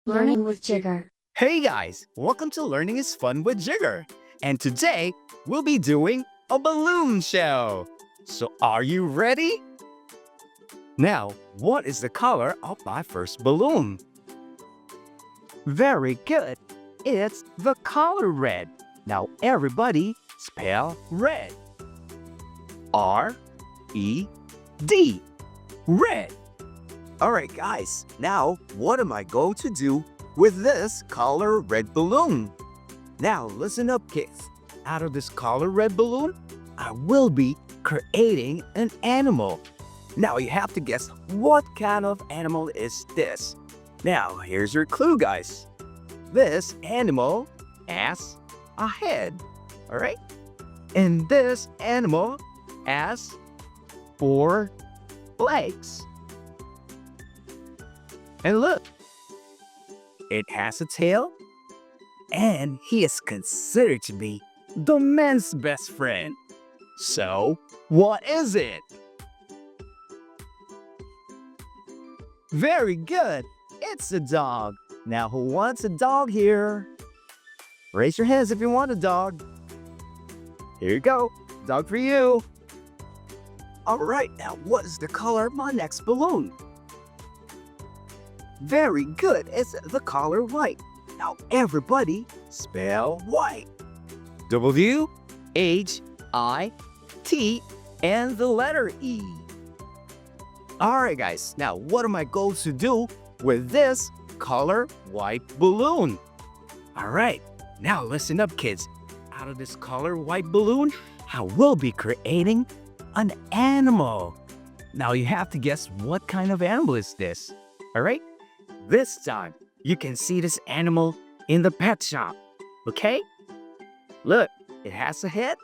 Learning with Jigger. Hey guys, welcome to Learning is Fun with Jigger. And today we'll be doing a balloon show. So are you ready? Now, what is the color of my first balloon? Very good. It's the color red. Now everybody spell red. R-E-D. Red. Alright guys, now what am I going to do with this color red balloon? Now listen up kids. Out of this color red balloon, I will be creating an animal. Now you have to guess what kind of animal is this. Now here's your clue guys. This animal has a head, alright? And this animal has 4 legs. And look, it has a tail, and he is considered to be the man's best friend. So, what is it? Very good, it's a dog. Now, who wants a dog here? Raise your hands if you want a dog. Here you go, dog for you. All right, now what is the color of my next balloon? Very good, it's the color white. Now everybody spell white. W-H-I-T and the letter E. Alright guys, now what am I going to do with this color white balloon? Alright, now listen up kids. Out of this color white balloon, I will be creating an animal. Now you have to guess what kind of animal is this. Alright? This time, you can see this animal in the pet shop, okay? Look, it has a head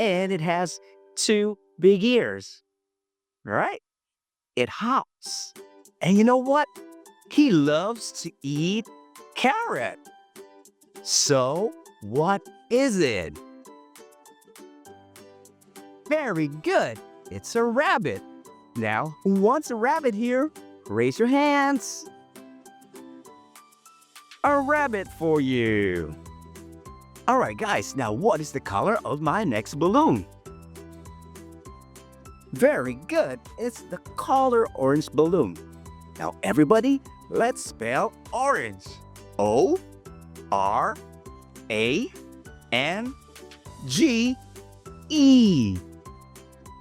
and it has 2 big ears, all right? It hops, and you know what? He loves to eat carrot. So, what is it? Very good, it's a rabbit. Now, who wants a rabbit here? Raise your hands. A rabbit for you. Alright guys, now what is the color of my next balloon? Very good, it's the color orange balloon. Now everybody, let's spell orange. O-R-A-N-G-E.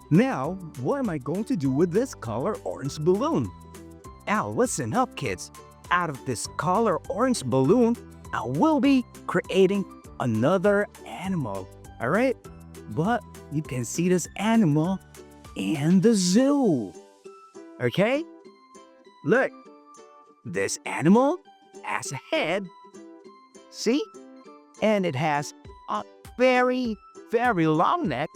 Now, what am I going to do with this color orange balloon? Now listen up kids. Out of this color orange balloon, I will be creating another animal, all right? But you can see this animal in the zoo, okay? Look, this animal has a head, see? And it has a very, very long neck,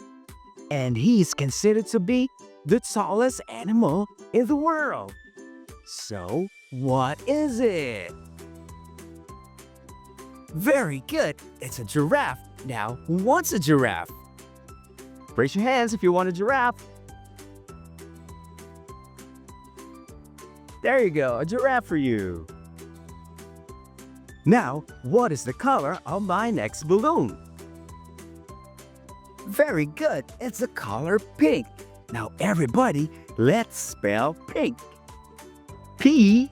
and he's considered to be the tallest animal in the world. So, what is it? Very good, it's a giraffe. Now, who wants a giraffe? Raise your hands if you want a giraffe. There you go, a giraffe for you. Now, what is the color of my next balloon? Very good, it's the color pink. Now everybody, let's spell pink. P-I-N-K.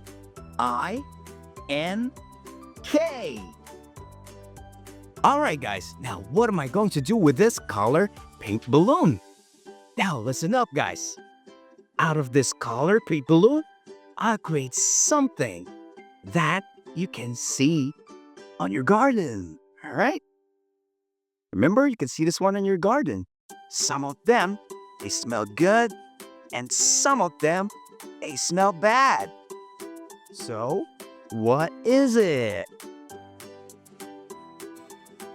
Alright guys, now what am I going to do with this color pink balloon? Now listen up guys. Out of this color pink balloon, I'll create something that you can see on your garden. Alright? Remember, you can see this one in your garden. Some of them, they smell good, and some of them, they smell bad. So, what is it?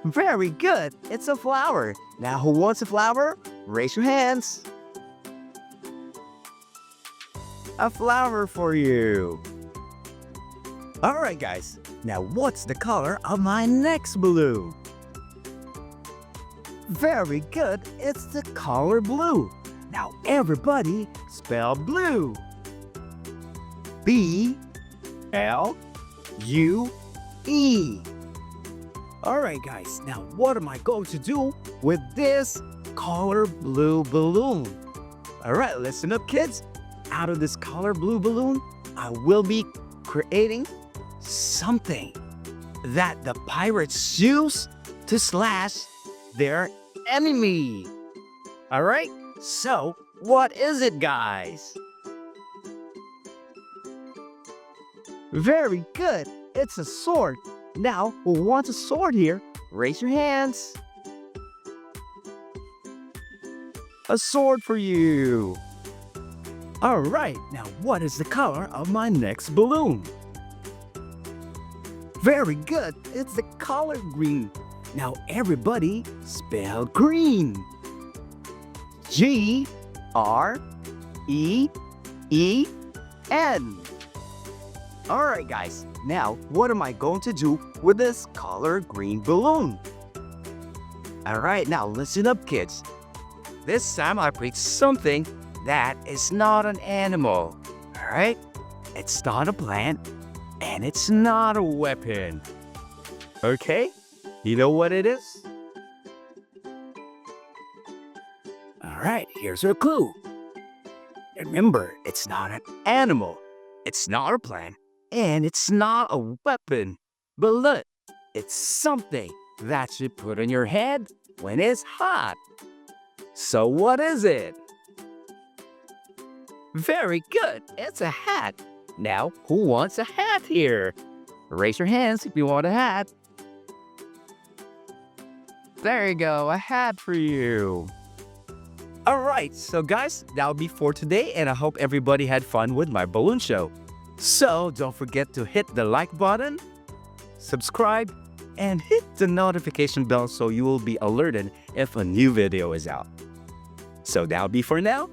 Very good, it's a flower. Now, who wants a flower? Raise your hands. A flower for you. Alright guys, now what's the color of my next balloon? Very good, it's the color blue. Now everybody spell blue. B-L-U-E. U-E. Alright guys, now what am I going to do with this color blue balloon? Alright, listen up kids. Out of this color blue balloon, I will be creating something that the pirates use to slash their enemy. Alright, so what is it guys? Very good, it's a sword. Now, who wants a sword here? Raise your hands. A sword for you. All right, now what is the color of my next balloon? Very good, it's the color green. Now everybody spell green. G-R-E-E-N. All right, guys, now what am I going to do with this color green balloon? All right, now listen up, kids. This time I picked something that is not an animal. All right, it's not a plant and it's not a weapon. Okay, you know what it is? All right, here's your clue. Remember, it's not an animal, it's not a plant, and it's not a weapon. But look, it's something that you put on your head when it's hot. So what is it? Very good, it's a hat. Now, who wants a hat here? Raise your hands if you want a hat. There you go, a hat for you. All right, so guys, that'll be for today, and I hope everybody had fun with my balloon show. So don't forget to hit the like button, subscribe, and hit the notification bell so you will be alerted if a new video is out. So that'll be for now.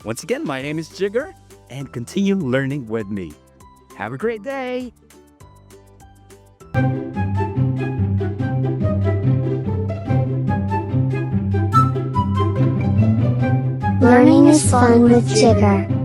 Once again, my name is Jigger, and continue learning with me. Have a great day. Learning is fun with Jigger.